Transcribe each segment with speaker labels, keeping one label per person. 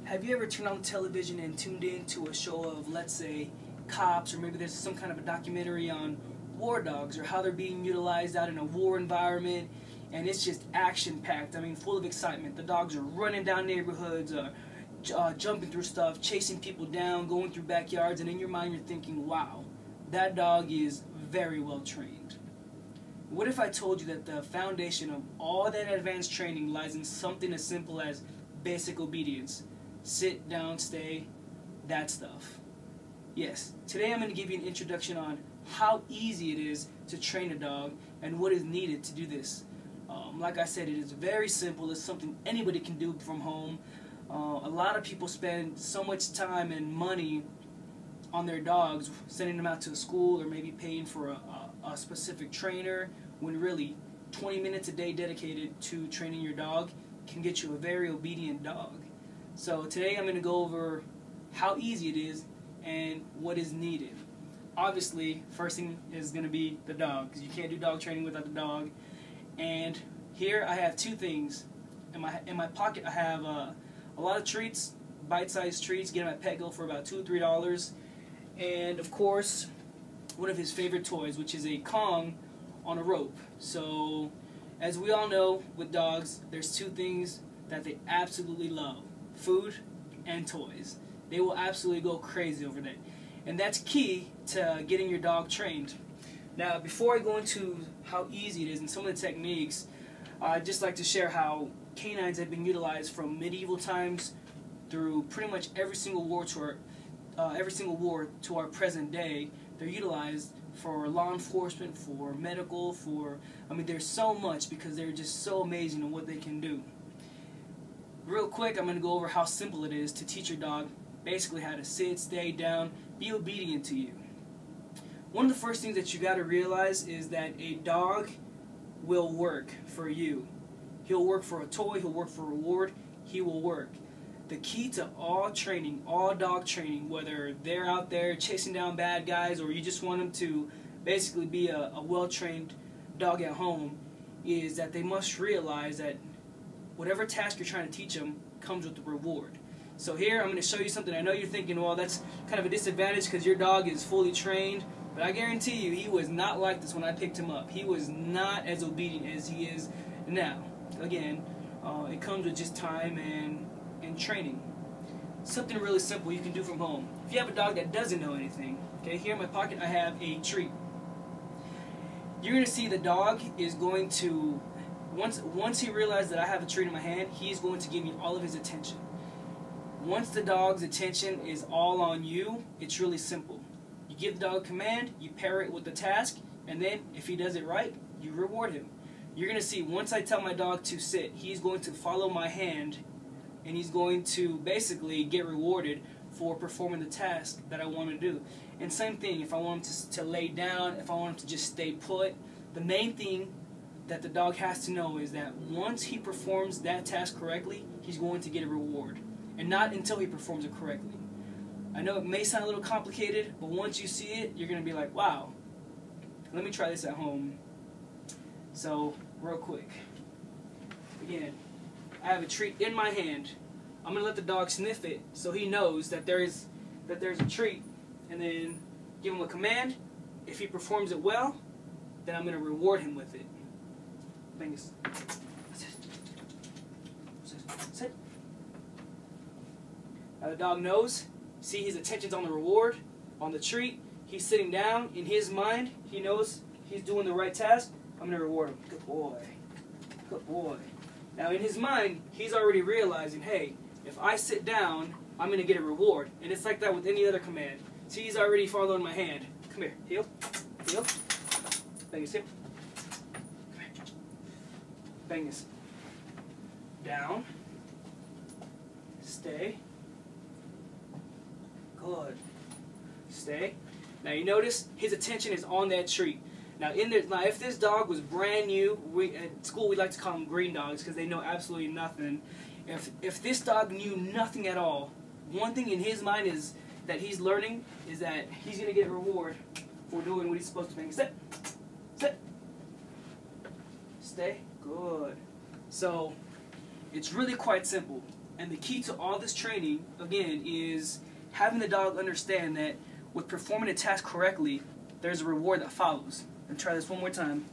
Speaker 1: Have you ever turned on television and tuned in to a show of, let's say, cops, or maybe there's some kind of a documentary on war dogs or how they're being utilized out in a war environment, and it's just action-packed, I mean, full of excitement. The dogs are running down neighborhoods, jumping through stuff, chasing people down, going through backyards, and in your mind you're thinking, wow, that dog is very well trained. What if I told you that the foundation of all that advanced training lies in something as simple as basic obedience? Sit, down, stay, that stuff. Yes, today I'm going to give you an introduction on how easy it is to train a dog and what is needed to do this. Like I said, it is very simple. It's something anybody can do from home. A lot of people spend so much time and money on their dogs, sending them out to a school or maybe paying for a specific trainer, when really 20 minutes a day dedicated to training your dog can get you a very obedient dog. So today I'm going to go over how easy it is and what is needed. Obviously, first thing is going to be the dog, because you can't do dog training without the dog. And here I have two things. In my pocket I have a lot of treats, bite-sized treats. Get them at Petco for about $2 or $3. And of course, one of his favorite toys, which is a Kong on a rope. So, as we all know, with dogs, there's two things that they absolutely love: food and toys. They will absolutely go crazy over that. And that's key to getting your dog trained. Now, before I go into how easy it is and some of the techniques, I'd just like to share how canines have been utilized from medieval times through pretty much every single war to our present day. They're utilized for law enforcement, for medical, I mean, there's so much because they're just so amazing in what they can do. Real quick, I'm going to go over how simple it is to teach your dog basically how to sit, stay down, be obedient to you. One of the first things that you got to realize is that a dog will work for you. He'll work for a toy, he'll work for a reward, he will work. The key to all training, all dog training, whether they're out there chasing down bad guys or you just want them to basically be a well-trained dog at home, is that they must realize that whatever task you're trying to teach them comes with a reward. So here I'm going to show you something. I know you're thinking, well, that's kind of a disadvantage because your dog is fully trained, but I guarantee you he was not like this when I picked him up. He was not as obedient as he is now. Again, it comes with just time and training. Something really simple you can do from home. If you have a dog that doesn't know anything, okay, here in my pocket I have a treat. You're going to see the dog is going to, once he realizes that I have a treat in my hand, he's going to give me all of his attention. Once the dog's attention is all on you, it's really simple. You give the dog a command, you pair it with the task, and then if he does it right, you reward him. You're going to see, once I tell my dog to sit, he's going to follow my hand, and he's going to basically get rewarded for performing the task that I want to do. And same thing, if I want him to lay down, if I want him to just stay put, the main thing that the dog has to know is that once he performs that task correctly, he's going to get a reward. And not until he performs it correctly. I know it may sound a little complicated, but once you see it, you're going to be like, wow, let me try this at home. So, real quick. Again, I have a treat in my hand. I'm going to let the dog sniff it so he knows that there's a treat, and then give him a command. If he performs it well, then I'm going to reward him with it. Fingers. Sit. Now the dog knows. See, his attention's on the reward, on the treat. He's sitting down. In his mind, he knows he's doing the right task. I'm going to reward him. Good boy. Good boy. Now in his mind, he's already realizing, hey, if I sit down, I'm going to get a reward. And it's like that with any other command. See, he's already following my hand. Come here. Heel. Heel. Bang his hip. Come here. Bang his. Down. Stay. Good. Stay. Now you notice his attention is on that treat. Now if this dog was brand new, at school we like to call them green dogs because they know absolutely nothing. If this dog knew nothing at all, one thing in his mind is that he's learning is that he's going to get a reward for doing what he's supposed to do. Sit. Sit. Stay. Good. So it's really quite simple. And the key to all this training, again, is having the dog understand that with performing a task correctly, there's a reward that follows. And try this one more time.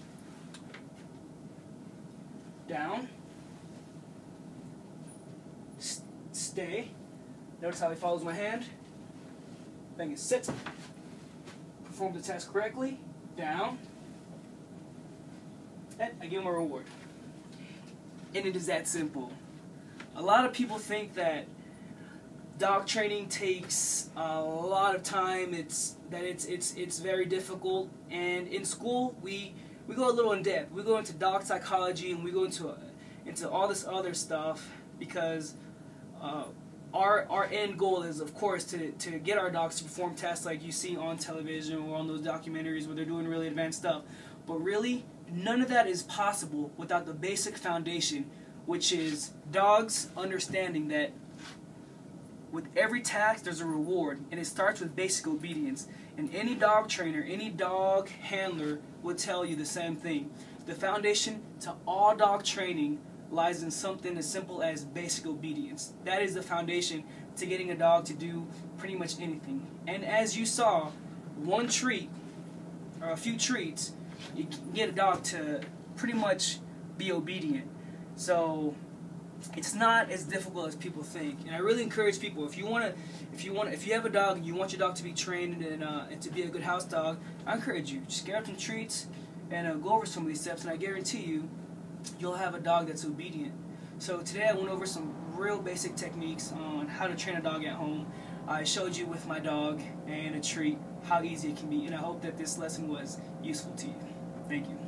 Speaker 1: Down. Stay. Notice how he follows my hand. Bang it, sit. Perform the task correctly. Down. And I give him a reward. And it is that simple. A lot of people think that dog training takes a lot of time. It's very difficult. And in school, we go a little in depth. We go into dog psychology and we go into all this other stuff because our end goal is, of course, to get our dogs to perform tasks like you see on television or on those documentaries where they're doing really advanced stuff. But really, none of that is possible without the basic foundation, which is dogs understanding that with every task there's a reward, and it starts with basic obedience. And any dog trainer, any dog handler will tell you the same thing. The foundation to all dog training lies in something as simple as basic obedience. That is the foundation to getting a dog to do pretty much anything. And as you saw, one treat or a few treats, you can get a dog to pretty much be obedient. So it's not as difficult as people think. And I really encourage people, if you have a dog and you want your dog to be trained and to be a good house dog, I encourage you, just get up some treats and go over some of these steps, and I guarantee you, you'll have a dog that's obedient. So today I went over some real basic techniques on how to train a dog at home. I showed you with my dog and a treat how easy it can be, and I hope that this lesson was useful to you. Thank you.